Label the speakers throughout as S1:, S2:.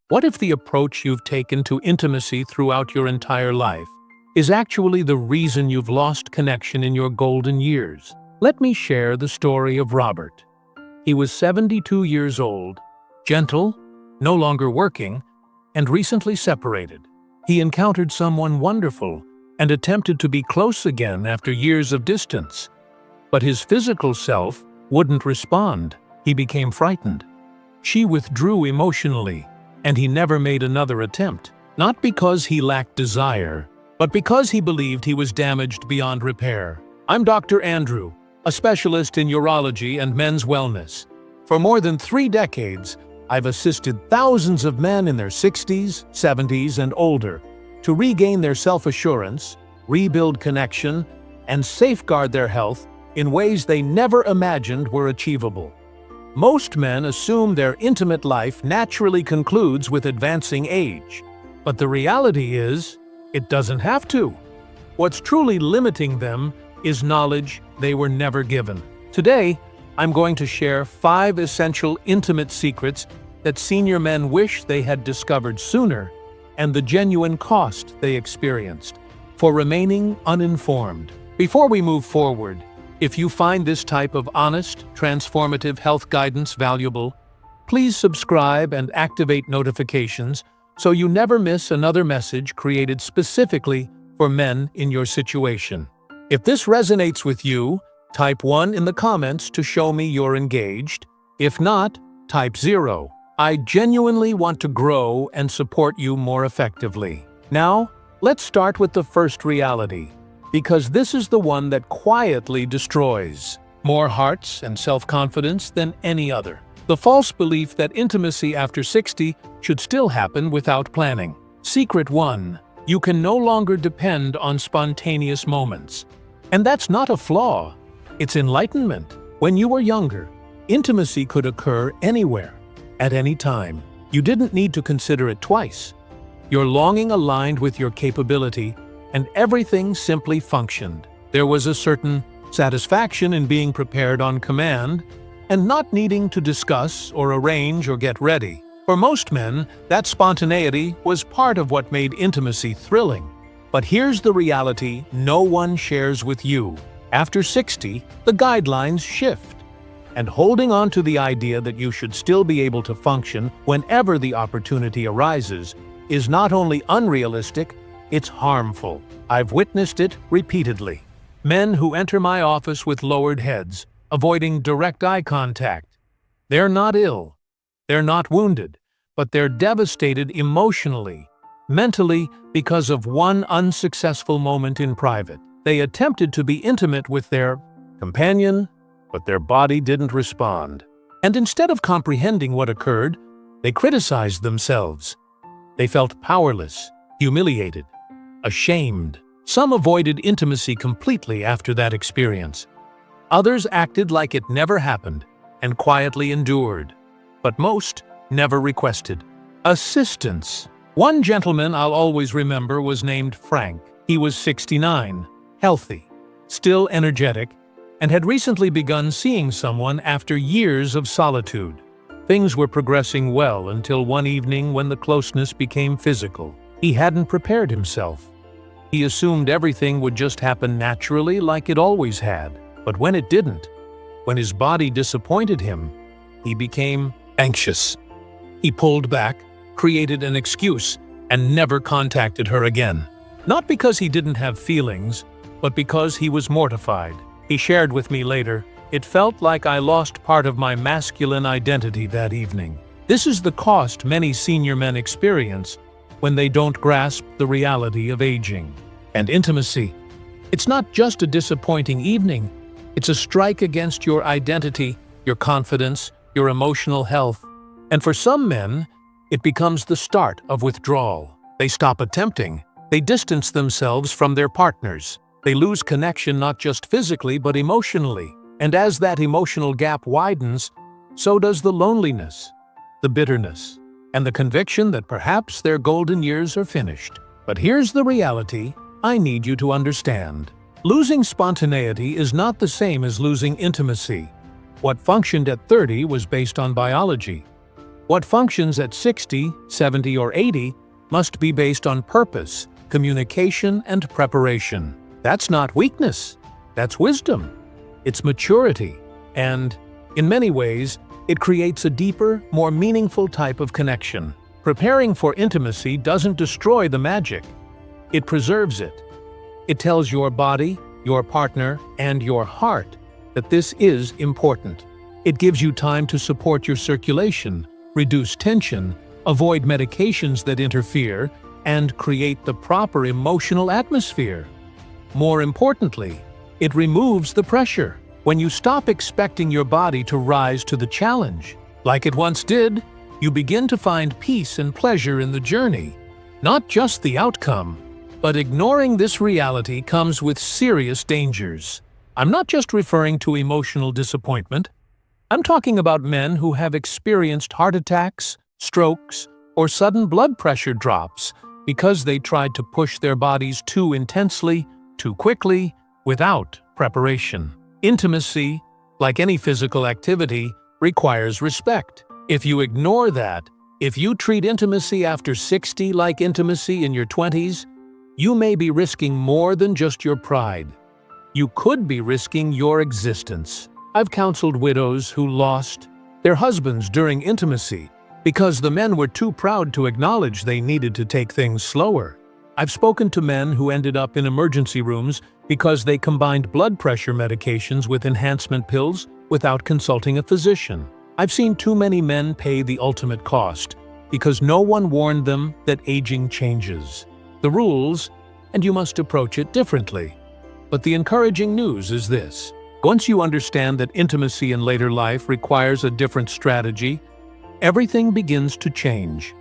S1: What if the approach you've taken to intimacy throughout your entire life is actually the reason you've lost connection in your golden years? Let me share the story of Robert. He was 72 years old, gentle, no longer working, and recently separated. He encountered someone wonderful and attempted to be close again after years of distance. But his physical self wouldn't respond. He became frightened. She withdrew emotionally, and he never made another attempt. Not because he lacked desire, but because he believed he was damaged beyond repair. I'm Dr. Andrew, a specialist in urology and men's wellness. For more than 3 decades, I've assisted thousands of men in their 60s, 70s, and older to regain their self-assurance, rebuild connection, and safeguard their health in ways they never imagined were achievable. Most men assume their intimate life naturally concludes with advancing age, but the reality is, it doesn't have to. What's truly limiting them is knowledge they were never given. Today, I'm going to share 5 essential intimate secrets that senior men wish they had discovered sooner, and the genuine cost they experienced for remaining uninformed. Before we move forward, if you find this type of honest, transformative health guidance valuable, please subscribe and activate notifications so you never miss another message created specifically for men in your situation. If this resonates with you, type 1 in the comments to show me you're engaged. If not, type 0. I genuinely want to grow and support you more effectively. Now, let's start with the first reality, because this is the one that quietly destroys more hearts and self-confidence than any other. The false belief that intimacy after 60 should still happen without planning. Secret 1. You can no longer depend on spontaneous moments. And that's not a flaw, it's enlightenment. When you were younger, intimacy could occur anywhere, at any time. You didn't need to consider it twice. Your longing aligned with your capability, and everything simply functioned. There was a certain satisfaction in being prepared on command and not needing to discuss or arrange or get ready. For most men, that spontaneity was part of what made intimacy thrilling. But here's the reality no one shares with you. After 60, the guidelines shift. And holding on to the idea that you should still be able to function whenever the opportunity arises is not only unrealistic, it's harmful. I've witnessed it repeatedly. Men who enter my office with lowered heads, avoiding direct eye contact. They're not ill, they're not wounded, but they're devastated emotionally, mentally, because of one unsuccessful moment in private. They attempted to be intimate with their companion, but their body didn't respond. And instead of comprehending what occurred, they criticized themselves. They felt powerless, humiliated, ashamed. Some avoided intimacy completely after that experience. Others acted like it never happened and quietly endured. But most never requested assistance. One gentleman I'll always remember was named Frank. He was 69, healthy, still energetic, and had recently begun seeing someone after years of solitude. Things were progressing well until one evening when the closeness became physical. He hadn't prepared himself. He assumed everything would just happen naturally like it always had. But when it didn't, when his body disappointed him, he became anxious. He pulled back, created an excuse, and never contacted her again. Not because he didn't have feelings, but because he was mortified. He shared with me later, "It felt like I lost part of my masculine identity that evening." This is the cost many senior men experience when they don't grasp the reality of aging. And intimacy. It's not just a disappointing evening, it's a strike against your identity, your confidence, your emotional health. And for some men, it becomes the start of withdrawal. They stop attempting, they distance themselves from their partners. They lose connection not just physically but emotionally. And as that emotional gap widens, so does the loneliness, the bitterness, and the conviction that perhaps their golden years are finished. But here's the reality I need you to understand. Losing spontaneity is not the same as losing intimacy. What functioned at 30 was based on biology. What functions at 60, 70, or 80 must be based on purpose, communication, and preparation. That's not weakness. That's wisdom. It's maturity. And, in many ways, it creates a deeper, more meaningful type of connection. Preparing for intimacy doesn't destroy the magic. It preserves it. It tells your body, your partner, and your heart that this is important. It gives you time to support your circulation, reduce tension, avoid medications that interfere, and create the proper emotional atmosphere. More importantly, it removes the pressure. When you stop expecting your body to rise to the challenge, like it once did, you begin to find peace and pleasure in the journey, not just the outcome. But ignoring this reality comes with serious dangers. I'm not just referring to emotional disappointment. I'm talking about men who have experienced heart attacks, strokes, or sudden blood pressure drops because they tried to push their bodies too intensely, too quickly, without preparation. Intimacy, like any physical activity, requires respect. If you ignore that, if you treat intimacy after 60 like intimacy in your 20s, you may be risking more than just your pride. You could be risking your existence. I've counseled widows who lost their husbands during intimacy because the men were too proud to acknowledge they needed to take things slower. I've spoken to men who ended up in emergency rooms because they combined blood pressure medications with enhancement pills without consulting a physician. I've seen too many men pay the ultimate cost because no one warned them that aging changes the rules, and you must approach it differently. But the encouraging news is this. Once you understand that intimacy in later life requires a different strategy, everything begins to change.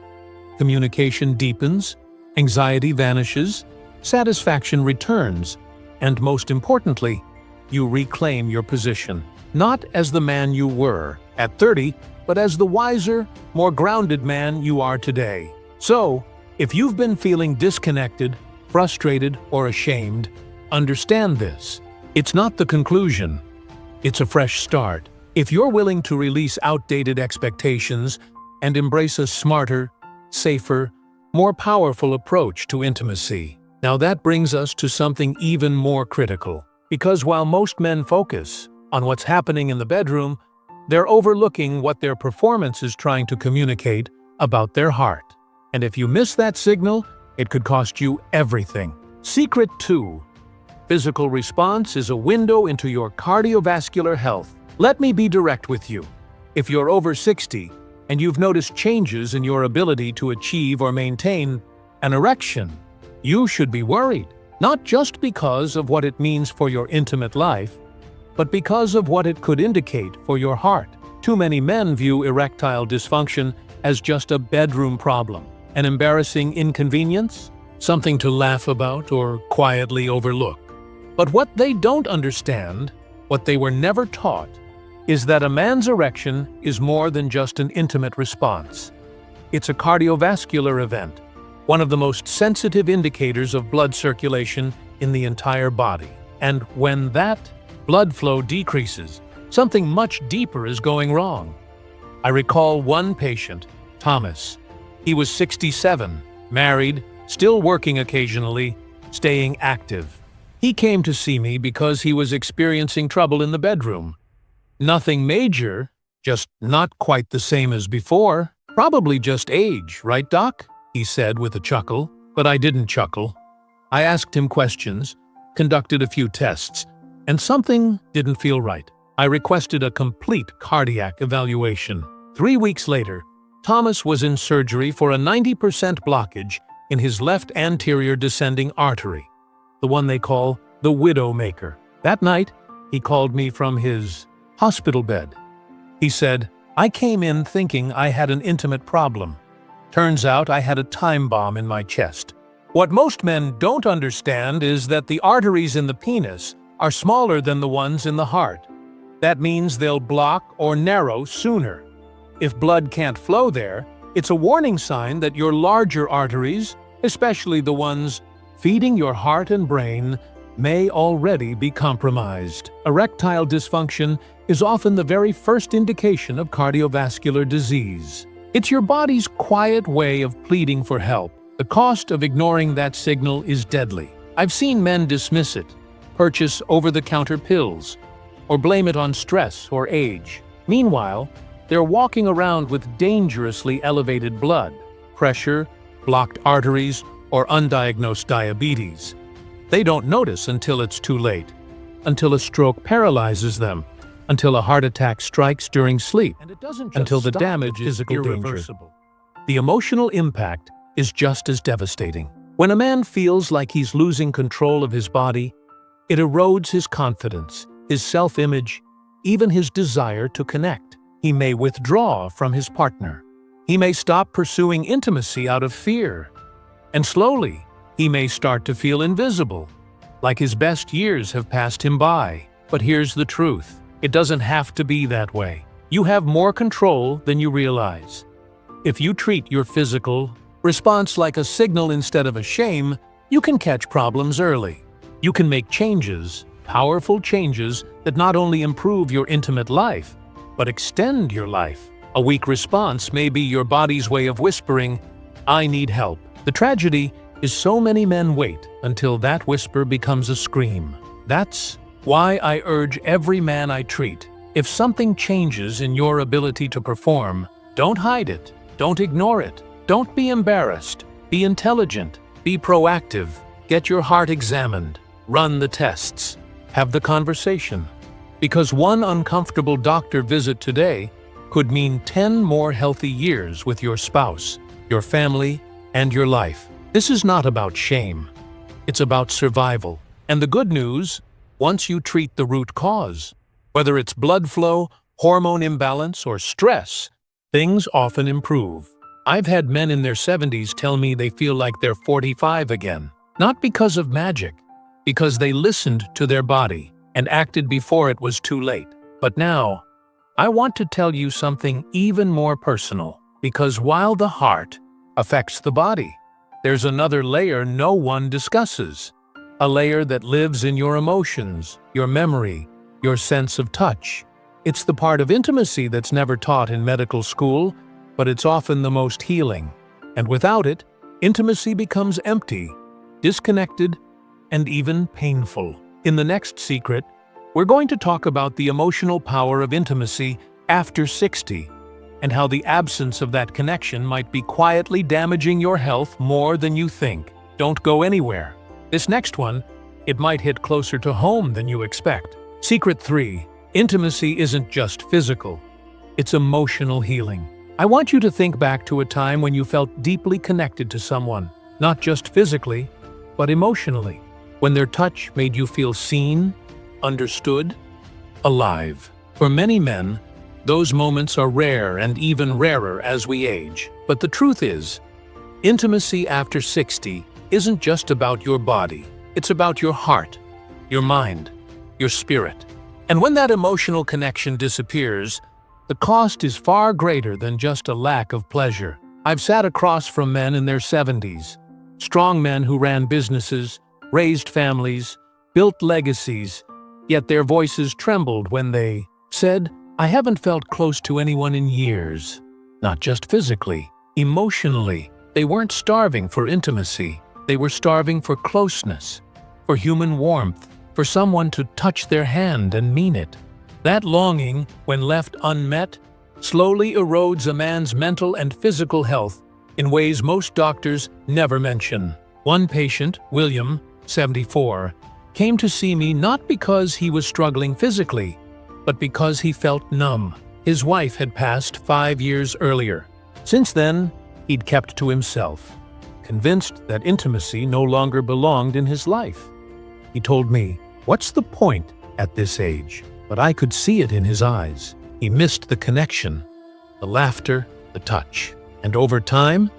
S1: Communication deepens, anxiety vanishes, satisfaction returns, and most importantly, you reclaim your position, not as the man you were at 30, but as the wiser, more grounded man you are today. So, if you've been feeling disconnected, frustrated, or ashamed, understand this. It's not the conclusion. It's a fresh start. If you're willing to release outdated expectations and embrace a smarter, safer, more powerful approach to intimacy. Now that brings us to something even more critical. Because while most men focus on what's happening in the bedroom, they're overlooking what their performance is trying to communicate about their heart. And if you miss that signal, it could cost you everything. Secret 2. Physical response is a window into your cardiovascular health. Let me be direct with you. If you're over 60 and you've noticed changes in your ability to achieve or maintain an erection, you should be worried. Not just because of what it means for your intimate life, but because of what it could indicate for your heart. Too many men view erectile dysfunction as just a bedroom problem. An embarrassing inconvenience, something to laugh about or quietly overlook. But what they don't understand, what they were never taught, is that a man's erection is more than just an intimate response. It's a cardiovascular event, one of the most sensitive indicators of blood circulation in the entire body. And when that blood flow decreases, something much deeper is going wrong. I recall one patient, Thomas. He was 67, married, still working occasionally, staying active. He came to see me because he was experiencing trouble in the bedroom. Nothing major, just not quite the same as before. Probably just age, right, Doc? He said with a chuckle, but I didn't chuckle. I asked him questions, conducted a few tests, and something didn't feel right. I requested a complete cardiac evaluation. 3 weeks later, Thomas was in surgery for a 90% blockage in his left anterior descending artery, the one they call the widowmaker. That night, he called me from his hospital bed. He said, "I came in thinking I had an intimate problem. Turns out I had a time bomb in my chest." What most men don't understand is that the arteries in the penis are smaller than the ones in the heart. That means they'll block or narrow sooner. If blood can't flow there, it's a warning sign that your larger arteries, especially the ones feeding your heart and brain, may already be compromised. Erectile dysfunction is often the very first indication of cardiovascular disease. It's your body's quiet way of pleading for help. The cost of ignoring that signal is deadly. I've seen men dismiss it, purchase over-the-counter pills, or blame it on stress or age. Meanwhile, they're walking around with dangerously elevated blood pressure, blocked arteries, or undiagnosed diabetes. They don't notice until it's too late, until a stroke paralyzes them, until a heart attack strikes during sleep, and it doesn't just until the damage is irreversible. The emotional impact is just as devastating. When a man feels like he's losing control of his body, it erodes his confidence, his self-image, even his desire to connect. He may withdraw from his partner. He may stop pursuing intimacy out of fear. And slowly, he may start to feel invisible, like his best years have passed him by. But here's the truth. It doesn't have to be that way. You have more control than you realize. If you treat your physical response like a signal instead of a shame, you can catch problems early. You can make changes, powerful changes that not only improve your intimate life, but extend your life. A weak response may be your body's way of whispering, "I need help." The tragedy is so many men wait until that whisper becomes a scream. That's why I urge every man I treat, if something changes in your ability to perform, don't hide it, don't ignore it, don't be embarrassed, be intelligent, be proactive, get your heart examined, run the tests, have the conversation. Because one uncomfortable doctor visit today could mean 10 more healthy years with your spouse, your family, and your life. This is not about shame. It's about survival. And the good news, once you treat the root cause, whether it's blood flow, hormone imbalance, or stress, things often improve. I've had men in their 70s tell me they feel like they're 45 again. Not because of magic, because they listened to their body and acted before it was too late. But now, I want to tell you something even more personal, because while the heart affects the body, there's another layer no one discusses. A layer that lives in your emotions, your memory, your sense of touch. It's the part of intimacy that's never taught in medical school, but it's often the most healing. And without it, intimacy becomes empty, disconnected, and even painful. In the next secret, we're going to talk about the emotional power of intimacy after 60, and how the absence of that connection might be quietly damaging your health more than you think. Don't go anywhere. This next one, it might hit closer to home than you expect. Secret 3. Intimacy isn't just physical. It's emotional healing. I want you to think back to a time when you felt deeply connected to someone, not just physically, but emotionally. When their touch made you feel seen, understood, alive. For many men, those moments are rare and even rarer as we age. But the truth is, intimacy after 60 isn't just about your body. It's about your heart, your mind, your spirit. And when that emotional connection disappears, the cost is far greater than just a lack of pleasure. I've sat across from men in their 70s, strong men who ran businesses, raised families, built legacies, yet their voices trembled when they said, "I haven't felt close to anyone in years." Not just physically, emotionally. They weren't starving for intimacy. They were starving for closeness, for human warmth, for someone to touch their hand and mean it. That longing, when left unmet, slowly erodes a man's mental and physical health in ways most doctors never mention. One patient, William, 74, came to see me not because he was struggling physically, but because he felt numb. His wife had passed 5 years earlier. Since then, he'd kept to himself, convinced that intimacy no longer belonged in his life. He told me, "What's the point at this age?" But I could see it in his eyes. He missed the connection, the laughter, the touch. And over time,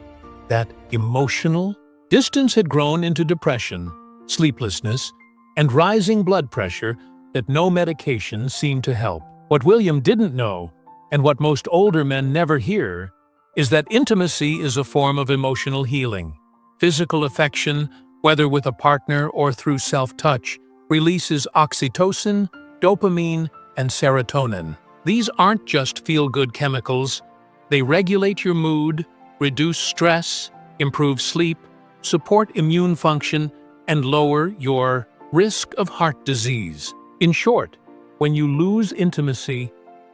S1: that emotional distance had grown into depression, sleeplessness, and rising blood pressure that no medication seemed to help. What William didn't know, and what most older men never hear, is that intimacy is a form of emotional healing. Physical affection, whether with a partner or through self-touch, releases oxytocin, dopamine, and serotonin. These aren't just feel-good chemicals, They regulate your mood, reduce stress, improve sleep, support immune function, and lower your risk of heart disease. In short, when you lose intimacy,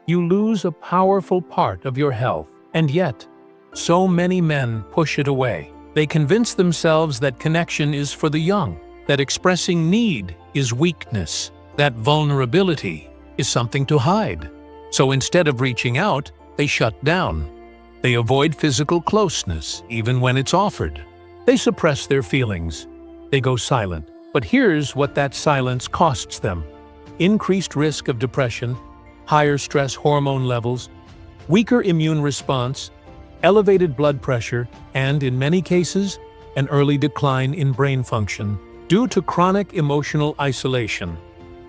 S1: you lose a powerful part of your health. And yet, so many men push it away. They convince themselves that connection is for the young, that expressing need is weakness, that vulnerability is something to hide. So instead of reaching out, they shut down. They avoid physical closeness, even when it's offered. They suppress their feelings. They go silent. But here's what that silence costs them: increased risk of depression, higher stress hormone levels, weaker immune response, elevated blood pressure, and, in many cases, an early decline in brain function due to chronic emotional isolation.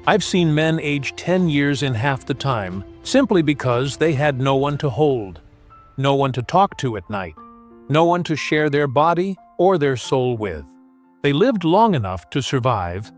S1: I've seen men age 10 years in half the time simply because they had no one to hold, no one to talk to at night, no one to share their body or their soul with. They lived long enough to survive,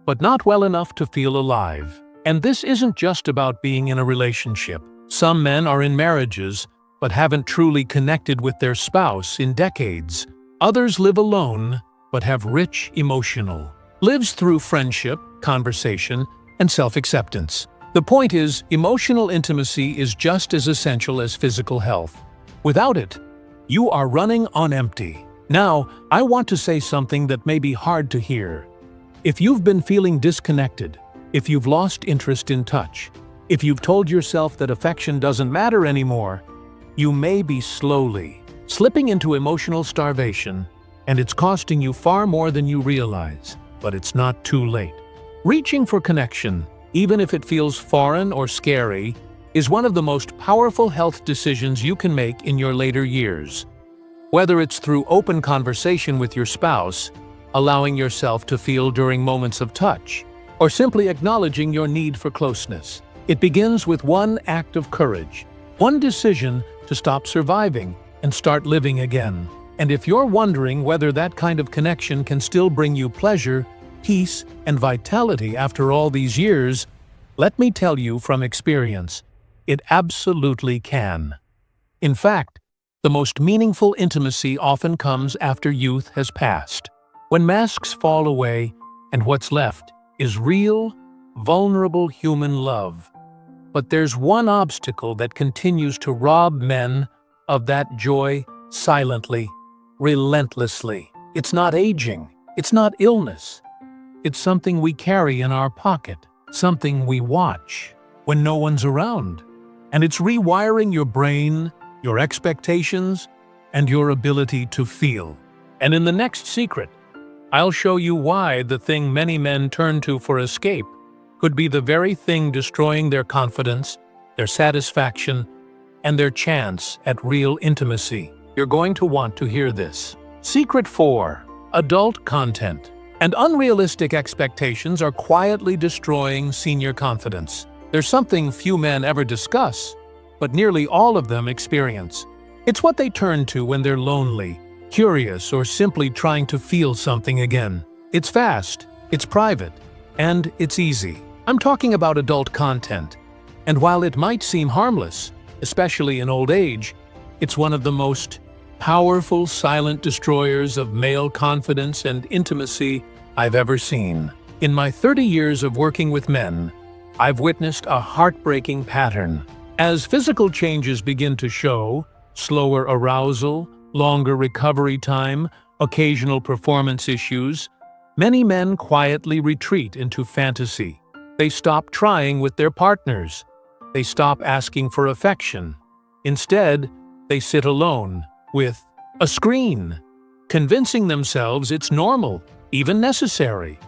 S1: but not well enough to feel alive. And this isn't just about being in a relationship. Some men are in marriages, but haven't truly connected with their spouse in decades. Others live alone, but have rich emotional lives through friendship, conversation, and self-acceptance. The point is, emotional intimacy is just as essential as physical health. Without it, you are running on empty. Now, I want to say something that may be hard to hear. If you've been feeling disconnected, if you've lost interest in touch, if you've told yourself that affection doesn't matter anymore, you may be slowly slipping into emotional starvation, and it's costing you far more than you realize. But it's not too late. Reaching for connection, even if it feels foreign or scary, is one of the most powerful health decisions you can make in your later years. Whether it's through open conversation with your spouse, allowing yourself to feel during moments of touch, or simply acknowledging your need for closeness, it begins with one act of courage, one decision to stop surviving and start living again. And if you're wondering whether that kind of connection can still bring you pleasure, peace, and vitality after all these years, let me tell you from experience, it absolutely can. In fact, the most meaningful intimacy often comes after youth has passed, when masks fall away and what's left is real, vulnerable human love. But there's one obstacle that continues to rob men of that joy silently, relentlessly. It's not aging. It's not illness. It's something we carry in our pocket, something we watch when no one's around. And it's rewiring your brain, your expectations, and your ability to feel. And in the next secret, I'll show you why the thing many men turn to for escape could be the very thing destroying their confidence, their satisfaction, and their chance at real intimacy. You're going to want to hear this. Secret 4. Adult content. And unrealistic expectations are quietly destroying senior confidence. There's something few men ever discuss, but nearly all of them experience. It's what they turn to when they're lonely, curious, or simply trying to feel something again. It's fast, it's private, and it's easy. I'm talking about adult content. And while it might seem harmless, especially in old age, it's one of the most powerful silent destroyers of male confidence and intimacy I've ever seen. In my 30 years of working with men, I've witnessed a heartbreaking pattern. As physical changes begin to show, slower arousal, longer recovery time, occasional performance issues, many men quietly retreat into fantasy. They stop trying with their partners. They stop asking for affection. Instead, they sit alone with a screen, convincing themselves it's normal, even necessary.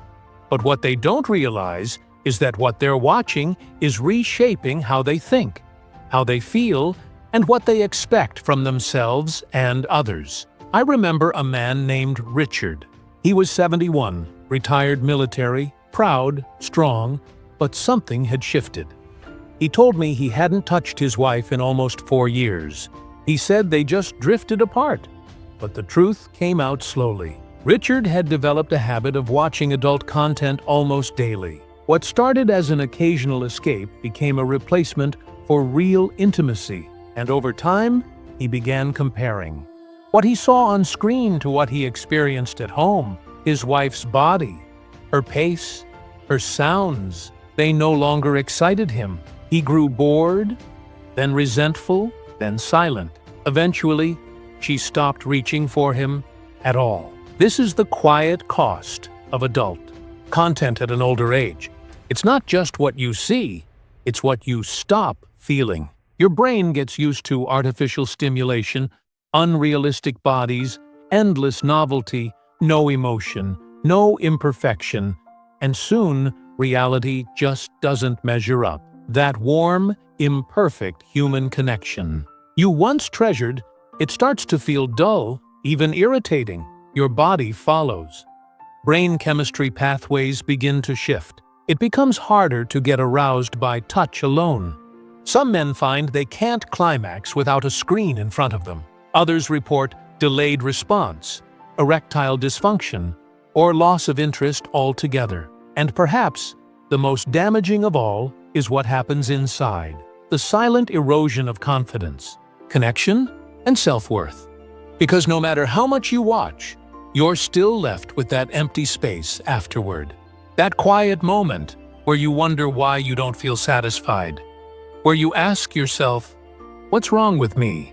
S1: But what they don't realize is that what they're watching is reshaping how they think, how they feel, and what they expect from themselves and others. I remember a man named Richard. He was 71, retired military, proud, strong, but something had shifted. He told me he hadn't touched his wife in almost 4 years. He said they just drifted apart. But the truth came out slowly. Richard had developed a habit of watching adult content almost daily. What started as an occasional escape became a replacement for real intimacy. And over time, he began comparing what he saw on screen to what he experienced at home. His wife's body, her pace, her sounds, they no longer excited him. He grew bored, then resentful, then silent. Eventually, she stopped reaching for him at all. This is the quiet cost of adult content at an older age. It's not just what you see, it's what you stop feeling. Your brain gets used to artificial stimulation, unrealistic bodies, endless novelty, no emotion, no imperfection, and soon reality just doesn't measure up. That warm, imperfect human connection you once treasured, it starts to feel dull, even irritating. Your body follows. Brain chemistry pathways begin to shift. It becomes harder to get aroused by touch alone. Some men find they can't climax without a screen in front of them. Others report delayed response, erectile dysfunction, or loss of interest altogether. And perhaps the most damaging of all is what happens inside. The silent erosion of confidence, connection, and self-worth. Because no matter how much you watch, you're still left with that empty space afterward. That quiet moment where you wonder why you don't feel satisfied. Where you ask yourself, what's wrong with me?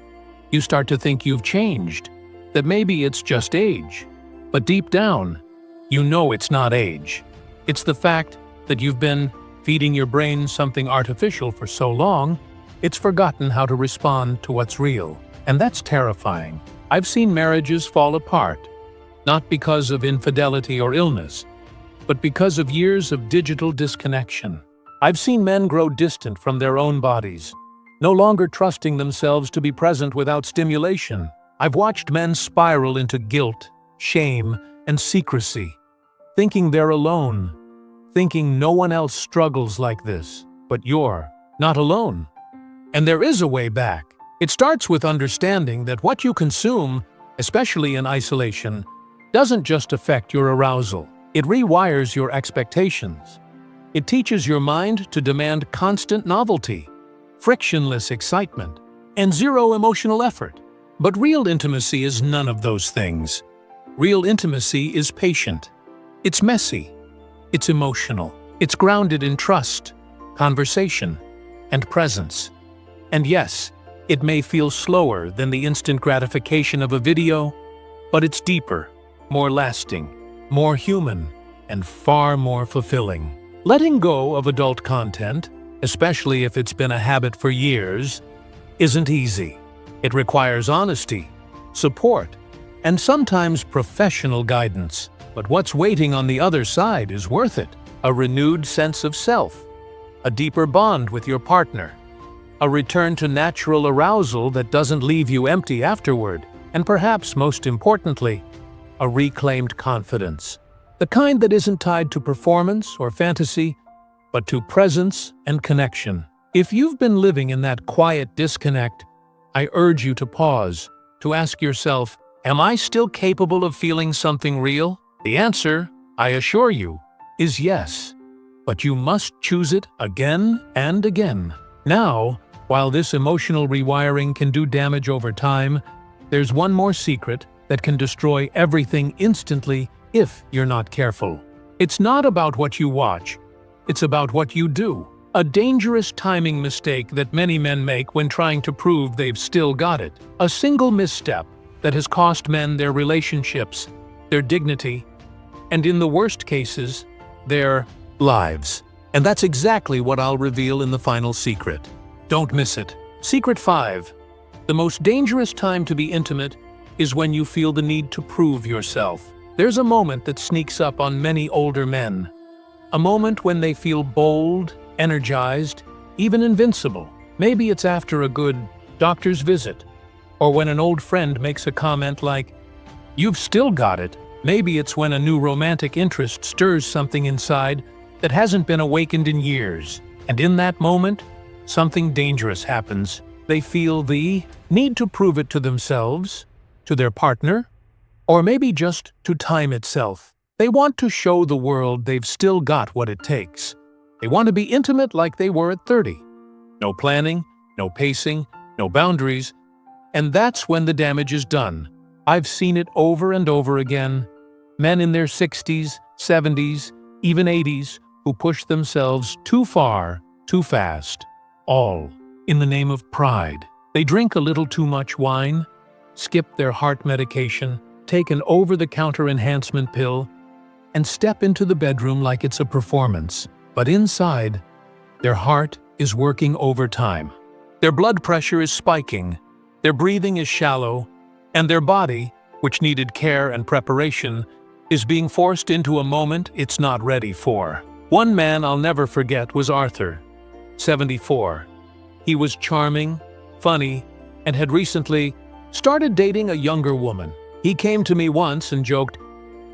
S1: You start to think you've changed, that maybe it's just age. But deep down, you know it's not age. It's the fact that you've been feeding your brain something artificial for so long, it's forgotten how to respond to what's real. And that's terrifying. I've seen marriages fall apart, not because of infidelity or illness, but because of years of digital disconnection. I've seen men grow distant from their own bodies, no longer trusting themselves to be present without stimulation. I've watched men spiral into guilt, shame, and secrecy, thinking they're alone, thinking no one else struggles like this. But you're not alone. And there is a way back. It starts with understanding that what you consume, especially in isolation, doesn't just affect your arousal. It rewires your expectations. It teaches your mind to demand constant novelty, frictionless excitement, and zero emotional effort. But real intimacy is none of those things. Real intimacy is patient. It's messy. It's emotional. It's grounded in trust, conversation, and presence. And yes, it may feel slower than the instant gratification of a video, but it's deeper, more lasting, more human, and far more fulfilling. Letting go of adult content, especially if it's been a habit for years, isn't easy. It requires honesty, support, and sometimes professional guidance. But what's waiting on the other side is worth it. A renewed sense of self, a deeper bond with your partner, a return to natural arousal that doesn't leave you empty afterward, and perhaps most importantly, a reclaimed confidence. The kind that isn't tied to performance or fantasy, but to presence and connection. If you've been living in that quiet disconnect, I urge you to pause, to ask yourself, am I still capable of feeling something real? The answer, I assure you, is yes. But you must choose it again and again. Now, while this emotional rewiring can do damage over time, there's one more secret that can destroy everything instantly if you're not careful. It's not about what you watch, it's about what you do. A dangerous timing mistake that many men make when trying to prove they've still got it. A single misstep that has cost men their relationships, their dignity, and in the worst cases, their lives. And that's exactly what I'll reveal in the final secret. Don't miss it. Secret 5. The most dangerous time to be intimate is when you feel the need to prove yourself. There's a moment that sneaks up on many older men. A moment when they feel bold, energized, even invincible. Maybe it's after a good doctor's visit, or when an old friend makes a comment like, "You've still got it." Maybe it's when a new romantic interest stirs something inside that hasn't been awakened in years. And in that moment, something dangerous happens. They feel the need to prove it to themselves, to their partner, or maybe just to time itself. They want to show the world they've still got what it takes. They want to be intimate like they were at 30. No planning, no pacing, no boundaries, And that's when the damage is done. I've seen it over and over again. Men in their 60s, 70s, even 80s who push themselves too far, too fast, all in the name of pride. They drink a little too much wine, skip their heart medication, take an over-the-counter enhancement pill, and step into the bedroom like it's a performance. But inside, their heart is working overtime. Their blood pressure is spiking, their breathing is shallow, and their body, which needed care and preparation, is being forced into a moment it's not ready for. One man I'll never forget was Arthur, 74. He was charming, funny, and had recently started dating a younger woman. He came to me once and joked,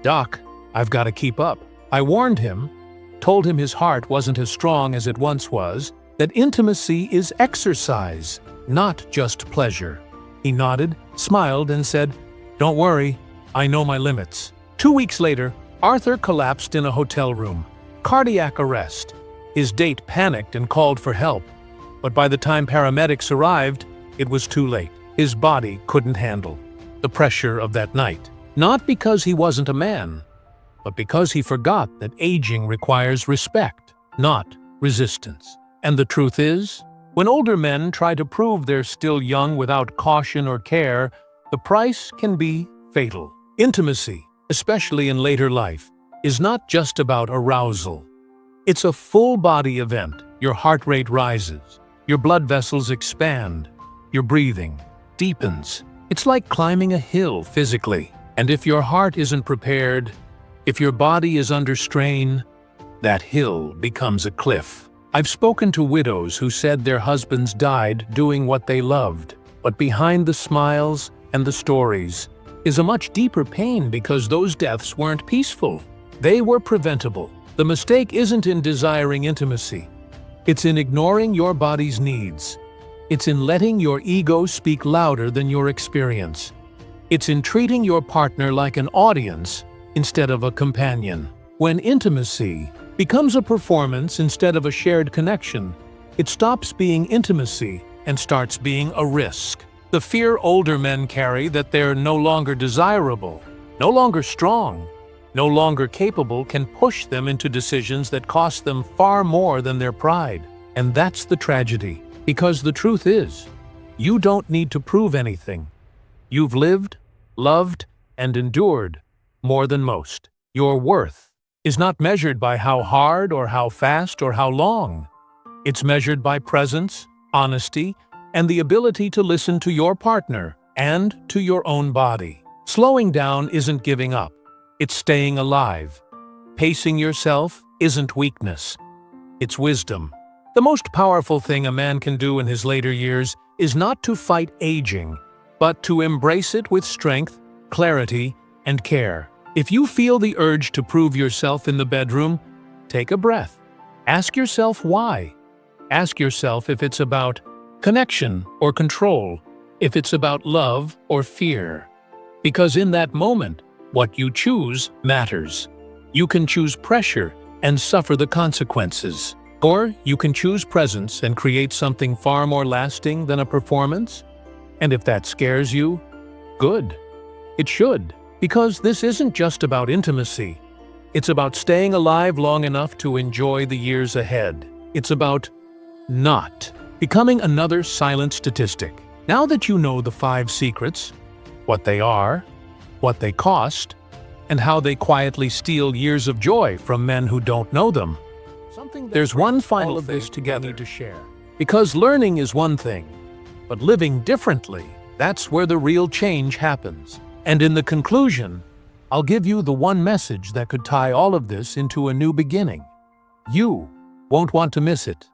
S1: "Doc, I've got to keep up." I warned him, told him his heart wasn't as strong as it once was, that intimacy is exercise, not just pleasure. He nodded, smiled, and said, "Don't worry, I know my limits." 2 weeks later, Arthur collapsed in a hotel room. Cardiac arrest. His date panicked and called for help. But by the time paramedics arrived, it was too late. His body couldn't handle the pressure of that night. Not because he wasn't a man, but because he forgot that aging requires respect, not resistance. And the truth is, when older men try to prove they're still young without caution or care, the price can be fatal. Intimacy, especially in later life, is not just about arousal. It's a full-body event. Your heart rate rises, your blood vessels expand, your breathing deepens. It's like climbing a hill physically. And if your heart isn't prepared, if your body is under strain, that hill becomes a cliff. I've spoken to widows who said their husbands died doing what they loved, but behind the smiles and the stories is a much deeper pain because those deaths weren't peaceful. They were preventable. The mistake isn't in desiring intimacy. It's in ignoring your body's needs. It's in letting your ego speak louder than your experience. It's in treating your partner like an audience instead of a companion. When intimacy becomes a performance instead of a shared connection, it stops being intimacy and starts being a risk. The fear older men carry that they're no longer desirable, no longer strong, no longer capable can push them into decisions that cost them far more than their pride. And that's the tragedy. Because the truth is, you don't need to prove anything. You've lived, loved, and endured more than most. Your worth is not measured by how hard or how fast or how long. It's measured by presence, honesty, and the ability to listen to your partner and to your own body. Slowing down isn't giving up. It's staying alive. Pacing yourself isn't weakness. It's wisdom. The most powerful thing a man can do in his later years is not to fight aging, but to embrace it with strength, clarity, and care. If you feel the urge to prove yourself in the bedroom, take a breath. Ask yourself why. Ask yourself if it's about connection or control, if it's about love or fear. Because in that moment, what you choose matters. You can choose pressure and suffer the consequences. Or you can choose presence and create something far more lasting than a performance. And if that scares you, good. It should. Because this isn't just about intimacy. It's about staying alive long enough to enjoy the years ahead. It's about not becoming another silent statistic. Now that you know the 5 secrets, what they are, what they cost, and how they quietly steal years of joy from men who don't know them, there's one final thing together to share. Because learning is one thing, but living differently, that's where the real change happens. And in the conclusion, I'll give you the one message that could tie all of this into a new beginning. You won't want to miss it.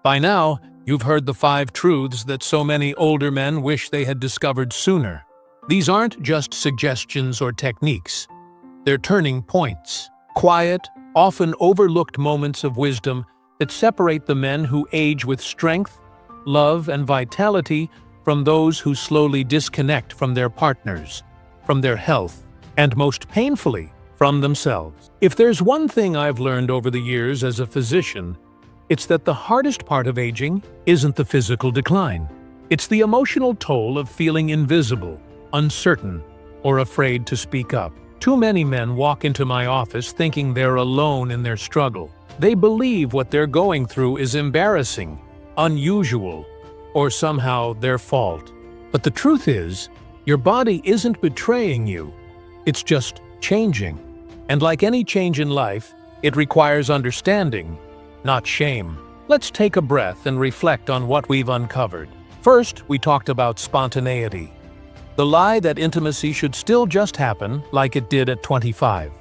S1: By now, you've heard the 5 truths that so many older men wish they had discovered sooner. These aren't just suggestions or techniques. They're turning points. Quiet, often overlooked moments of wisdom that separate the men who age with strength, love, and vitality from those who slowly disconnect from their partners, from their health, and most painfully, from themselves. If there's one thing I've learned over the years as a physician, it's that the hardest part of aging isn't the physical decline. It's the emotional toll of feeling invisible, uncertain, or afraid to speak up. Too many men walk into my office thinking they're alone in their struggle. They believe what they're going through is embarrassing, unusual, or somehow their fault. But the truth is, your body isn't betraying you. It's just changing. And like any change in life, it requires understanding, not shame. Let's take a breath and reflect on what we've uncovered. First, we talked about spontaneity. The lie that intimacy should still just happen like it did at 25.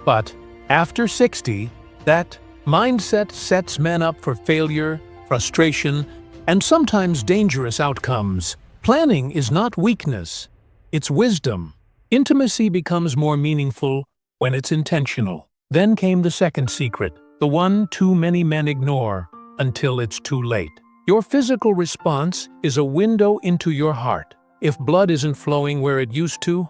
S1: But after 60, that mindset sets men up for failure, frustration, and sometimes dangerous outcomes. Planning is not weakness, it's wisdom. Intimacy becomes more meaningful when it's intentional. Then came the second secret, the one too many men ignore until it's too late. Your physical response is a window into your heart. If blood isn't flowing where it used to,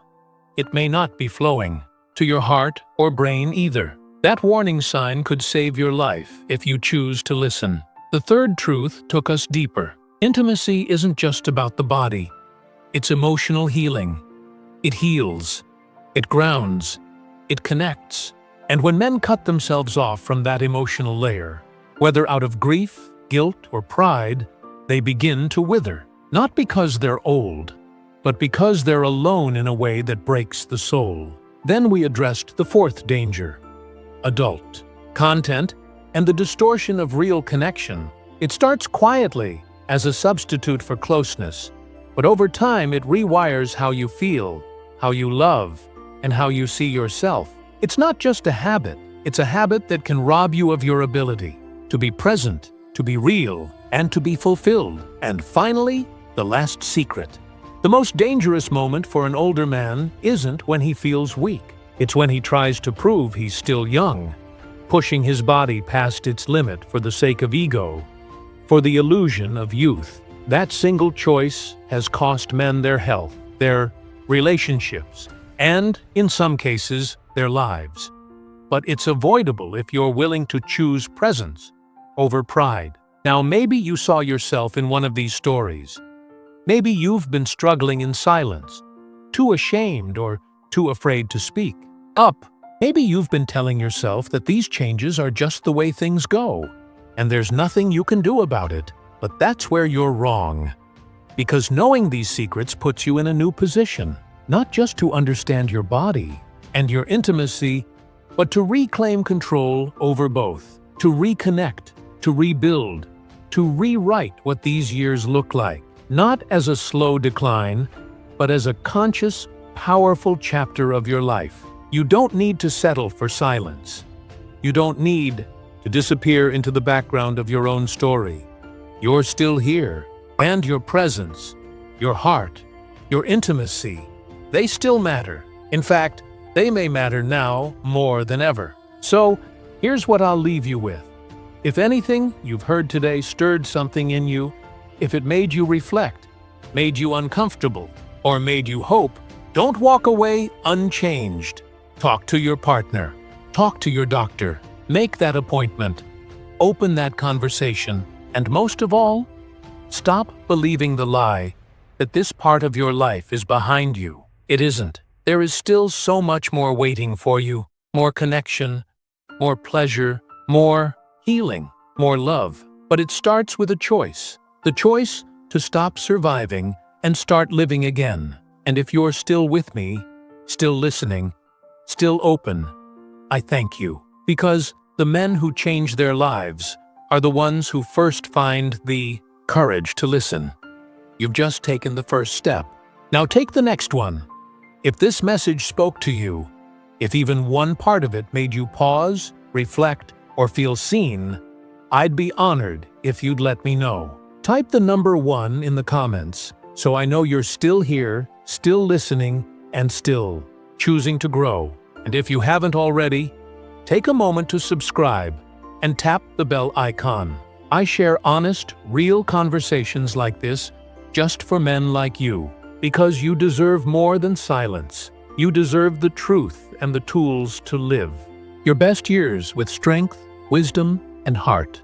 S1: it may not be flowing to your heart or brain either. That warning sign could save your life if you choose to listen. The third truth took us deeper. Intimacy isn't just about the body. It's emotional healing. It heals. It grounds. It connects. And when men cut themselves off from that emotional layer, whether out of grief, guilt, or pride, they begin to wither. Not because they're old, but because they're alone in a way that breaks the soul. Then we addressed the fourth danger: adult content and the distortion of real connection. It starts quietly as a substitute for closeness, but over time it rewires how you feel, how you love, and how you see yourself. It's not just a habit, it's a habit that can rob you of your ability to be present, to be real, and to be fulfilled. And finally, the last secret. The most dangerous moment for an older man isn't when he feels weak. It's when he tries to prove he's still young, pushing his body past its limit for the sake of ego, for the illusion of youth. That single choice has cost men their health, their relationships, and, in some cases, their lives. But it's avoidable if you're willing to choose presence over pride. Now, maybe you saw yourself in one of these stories. Maybe you've been struggling in silence, too ashamed or too afraid to speak up. Maybe you've been telling yourself that these changes are just the way things go, and there's nothing you can do about it. But that's where you're wrong. Because knowing these secrets puts you in a new position, not just to understand your body and your intimacy, but to reclaim control over both, to reconnect, to rebuild, to rewrite what these years look like, not as a slow decline, but as a conscious, powerful chapter of your life. You don't need to settle for silence. You don't need to disappear into the background of your own story. You're still here, and your presence, your heart, your intimacy, they still matter. In fact, they may matter now more than ever. So, here's what I'll leave you with. If anything you've heard today stirred something in you, if it made you reflect, made you uncomfortable, or made you hope, don't walk away unchanged. Talk to your partner. Talk to your doctor. Make that appointment. Open that conversation. And most of all, stop believing the lie that this part of your life is behind you. It isn't. There is still so much more waiting for you. More connection, more pleasure, more healing, more love. But it starts with a choice. The choice to stop surviving and start living again. And if you're still with me, still listening, still open, I thank you. Because the men who change their lives are the ones who first find the courage to listen. You've just taken the first step. Now take the next one. If this message spoke to you, if even one part of it made you pause, reflect, or feel seen, I'd be honored if you'd let me know. Type the number 1 in the comments so I know you're still here, still listening, and still choosing to grow. And if you haven't already, take a moment to subscribe and tap the bell icon. I share honest, real conversations like this just for men like you, because you deserve more than silence. You deserve the truth and the tools to live your best years with strength, wisdom, and heart.